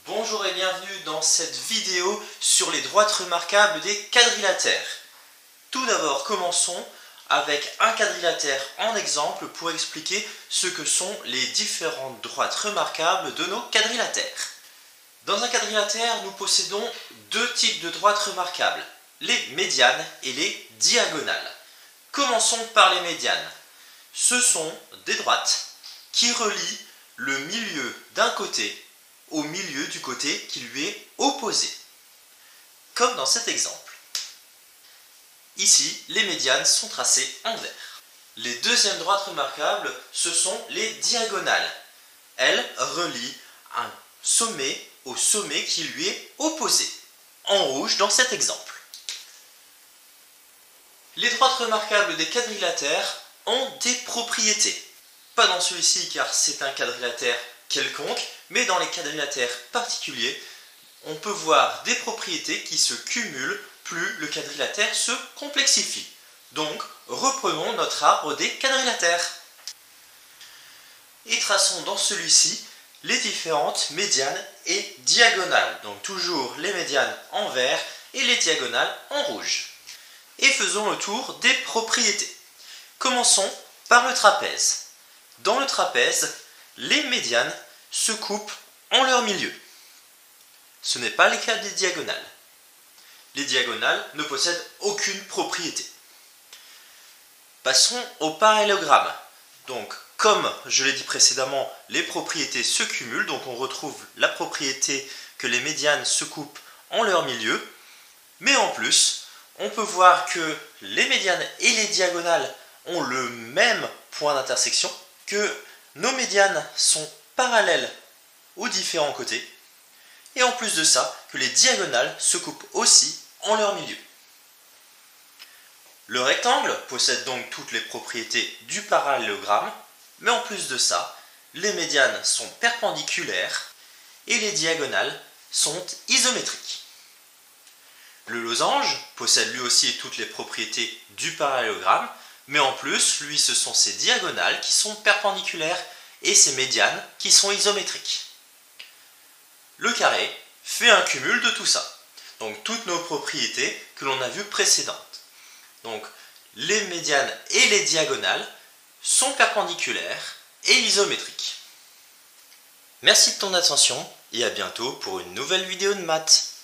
Bonjour et bienvenue dans cette vidéo sur les droites remarquables des quadrilatères. Tout d'abord, commençons avec un quadrilatère en exemple pour expliquer ce que sont les différentes droites remarquables de nos quadrilatères. Dans un quadrilatère, nous possédons deux types de droites remarquables, les médianes et les diagonales. Commençons par les médianes. Ce sont des droites qui relient le milieu d'un côté au milieu du côté qui lui est opposé. Comme dans cet exemple. Ici, les médianes sont tracées en vert. Les deuxièmes droites remarquables, ce sont les diagonales. Elles relient un sommet au sommet qui lui est opposé, en rouge dans cet exemple. Les droites remarquables des quadrilatères ont des propriétés. Pas dans celui-ci car c'est un quadrilatère quelconque, mais dans les quadrilatères particuliers, on peut voir des propriétés qui se cumulent plus le quadrilatère se complexifie. Donc, reprenons notre arbre des quadrilatères. Et traçons dans celui-ci les différentes médianes et diagonales. Donc toujours les médianes en vert et les diagonales en rouge. Et faisons le tour des propriétés. Commençons par le trapèze. Dans le trapèze, les médianes se coupent en leur milieu. Ce n'est pas le cas des diagonales. Les diagonales ne possèdent aucune propriété. Passons au parallélogramme. Donc, comme je l'ai dit précédemment, les propriétés se cumulent, donc on retrouve la propriété que les médianes se coupent en leur milieu, mais en plus, on peut voir que les médianes et les diagonales ont le même point d'intersection, que nos médianes sont parallèles aux différents côtés, et en plus de ça, que les diagonales se coupent aussi en leur milieu. Le rectangle possède donc toutes les propriétés du parallélogramme, mais en plus de ça, les médianes sont perpendiculaires et les diagonales sont isométriques. Le losange possède lui aussi toutes les propriétés du parallélogramme, mais en plus, lui, ce sont ses diagonales qui sont perpendiculaires et ses médianes qui sont isométriques. Le carré fait un cumul de tout ça. Donc toutes nos propriétés que l'on a vues précédentes. Donc les médianes et les diagonales sont perpendiculaires et isométriques. Merci de ton attention et à bientôt pour une nouvelle vidéo de maths.